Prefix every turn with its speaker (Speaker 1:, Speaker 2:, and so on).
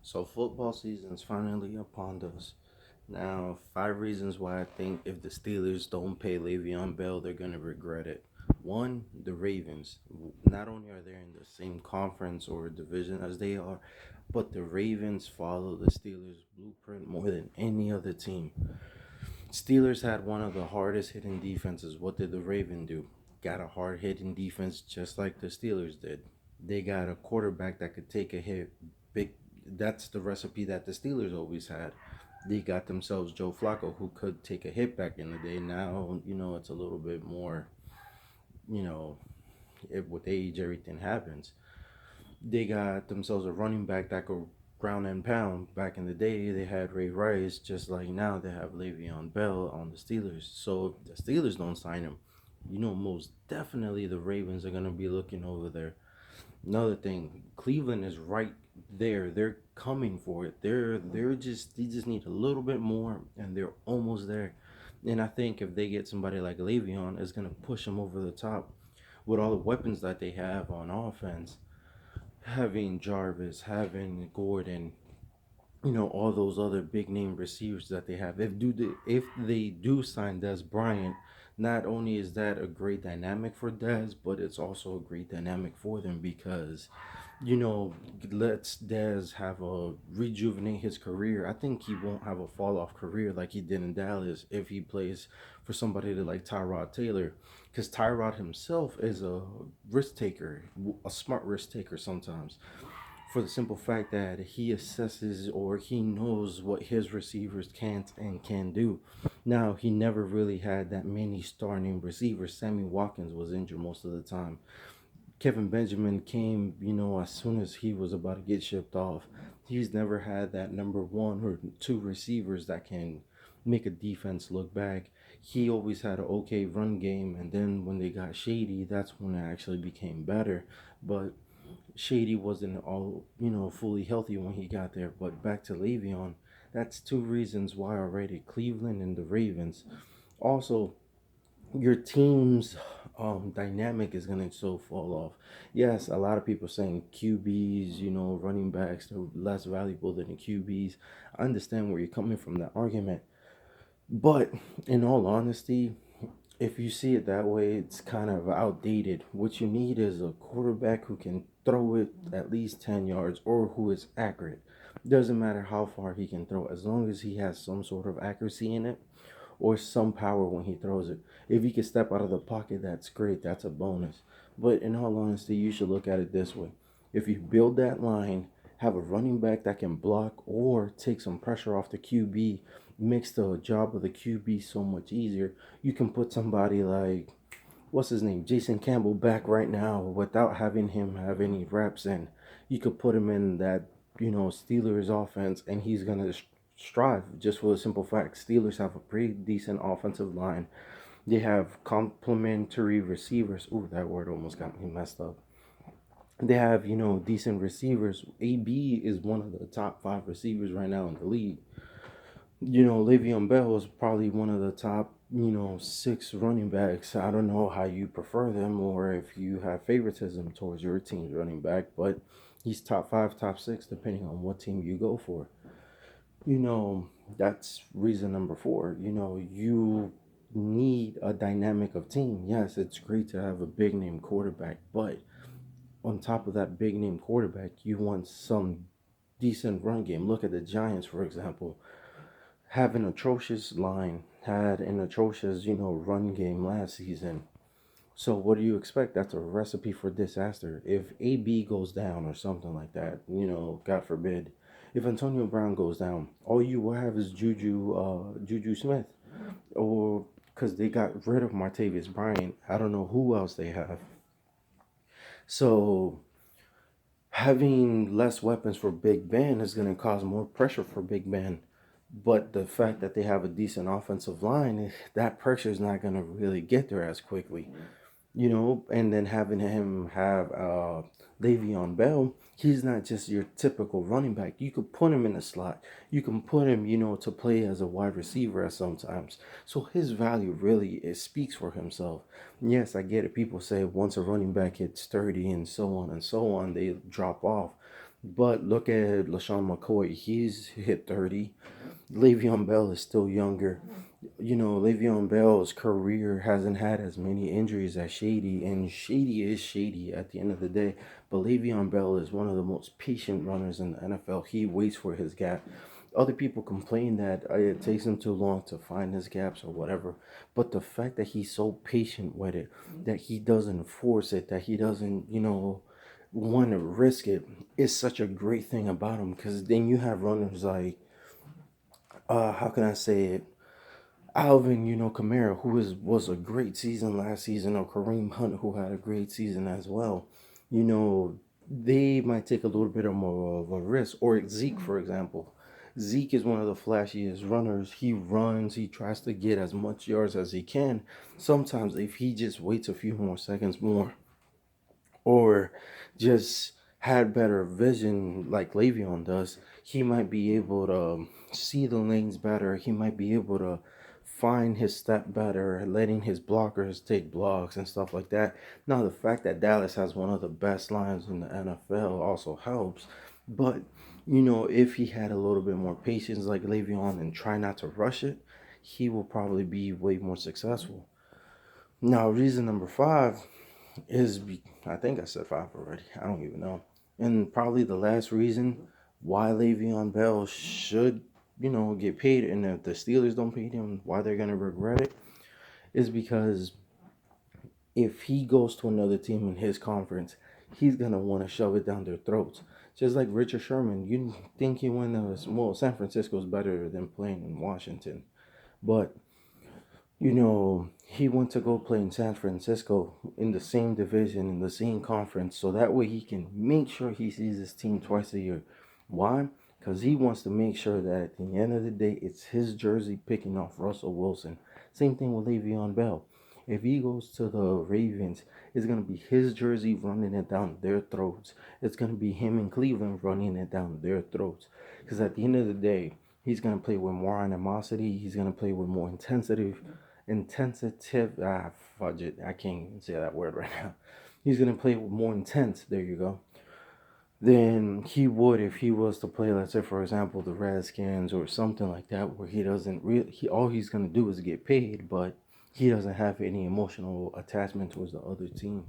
Speaker 1: So football season's finally upon us. Now, 5 reasons why I think if the Steelers don't pay Le'Veon Bell, they're gonna regret it. One, the Ravens. Not only are they in the same conference or division as they are, but the Ravens follow the Steelers' blueprint more than any other team. Steelers had one of the hardest hitting defenses. What did the Raven do? Got a hard hitting defense just like the Steelers did. They got a quarterback that could take a hit. Big. That's the recipe that the Steelers always had. They got themselves Joe Flacco, who could take a hit back in the day. Now, it's a little bit more, you know, with age, everything happens. They got themselves a running back that could ground and pound. Back in the day, they had Ray Rice, just like now they have Le'Veon Bell on the Steelers. So if the Steelers don't sign him, most definitely the Ravens are going to be looking over there. Another thing, Cleveland is right there. They're coming for it. They just need a little bit more, and they're almost there. And I think if they get somebody like Le'Veon, it's gonna push them over the top with all the weapons that they have on offense. Having Jarvis, having Gordon, all those other big name receivers that they have. If they do sign Des Bryant, not only is that a great dynamic for Des, but it's also a great dynamic for them because you know, lets Dez have a rejuvenate his career. I think he won't have a fall off career like he did in Dallas if he plays for somebody like Tyrod Taylor, because Tyrod himself is a risk taker, a smart risk taker sometimes, for the simple fact that he assesses or he knows what his receivers can't and can do. Now he never really had that many star name receivers. Sammy Watkins was injured most of the time. Kevin Benjamin came, as soon as he was about to get shipped off. He's never had that number one or two receivers that can make a defense look back. He always had an okay run game, and then when they got Shady, that's when it actually became better. But Shady wasn't all, fully healthy when he got there. But back to Le'Veon, that's 2 reasons why already Cleveland and the Ravens. Also, your team's dynamic is gonna so fall off. Yes, a lot of people saying QBs, running backs, they're less valuable than the QBs. I understand where you're coming from that argument, but in all honesty, if you see it that way, it's kind of outdated. What you need is a quarterback who can throw it at least 10 yards or who is accurate. Doesn't matter how far he can throw, as long as he has some sort of accuracy in it or some power when he throws it. If he can step out of the pocket, that's great. That's a bonus. But in all honesty, you should look at it this way. If you build that line, have a running back that can block or take some pressure off the QB, makes the job of the QB so much easier. You can put somebody like, what's his name, Jason Campbell back right now without having him have any reps, and you could put him in that Steelers offense, and he's gonna strive just for the simple fact Steelers have a pretty decent offensive line. They have complementary receivers. Ooh, that word almost got me messed up. They have decent receivers. AB is one of the top 5 receivers right now in the league. Le'Veon Bell is probably one of the top, 6 running backs. I don't know how you prefer them or if you have favoritism towards your team's running back, but he's top 5, top 6, depending on what team you go for. You know, that's reason number 4. You need a dynamic of team. Yes, it's great to have a big name quarterback, but on top of that big name quarterback, you want some decent run game. Look at the Giants, for example, have an atrocious line, had an atrocious, run game last season. So what do you expect? That's a recipe for disaster. If AB goes down or something like that, God forbid, if Antonio Brown goes down, all you will have is Juju Smith, or because they got rid of Martavius Bryant. I don't know who else they have. So having less weapons for Big Ben is going to cause more pressure for Big Ben. But the fact that they have a decent offensive line, that pressure is not going to really get there as quickly. And then having him have Le'Veon Bell, he's not just your typical running back. You could put him in the slot. You can put him, to play as a wide receiver at sometimes. So his value really it speaks for himself. Yes, I get it. People say once a running back hits 30 and so on, they drop off. But look at LaShawn McCoy. He's hit 30. Le'Veon Bell is still younger. Le'Veon Bell's career hasn't had as many injuries as Shady, and Shady is Shady at the end of the day. But Le'Veon Bell is one of the most patient runners in the NFL. He waits for his gap. Other people complain that it takes him too long to find his gaps or whatever. But the fact that he's so patient with it, that he doesn't force it, that he doesn't, want to risk it, is such a great thing about him. Because then you have runners like, how can I say it? Alvin, Kamara, who was a great season last season, or Kareem Hunt, who had a great season as well. You know, they might take a little bit of more of a risk. Or Zeke, for example. Zeke is one of the flashiest runners. He runs, he tries to get as much yards as he can. Sometimes, if he just waits a few more seconds more, or just had better vision like Le'Veon does, he might be able to see the lanes better. He might be able to find his step better, letting his blockers take blocks and stuff like that. Now, the fact that Dallas has one of the best lines in the NFL also helps. But, if he had a little bit more patience like Le'Veon and try not to rush it, he will probably be way more successful. Now, reason number five I think I said five already. I don't even know. And probably the last reason why Le'Veon Bell should, get paid, and if the Steelers don't pay him, why they're gonna regret it, is because if he goes to another team in his conference, he's gonna want to shove it down their throats. Just like Richard Sherman, you think he went San Francisco's better than playing in Washington, but he went to go play in San Francisco in the same division, in the same conference, so that way he can make sure he sees his team twice a year. Why? Because he wants to make sure that at the end of the day, it's his jersey picking off Russell Wilson. Same thing with Le'Veon Bell. If he goes to the Ravens, it's going to be his jersey running it down their throats. It's going to be him in Cleveland running it down their throats. Because at the end of the day, he's going to play with more animosity. He's going to play with more fudge it. I can't even say that word right now. He's going to play with more intense. There you go. Than he would if he was to play, let's say, for example, the Redskins or something like that, where he doesn't really, all he's going to do is get paid, but he doesn't have any emotional attachment towards the other team.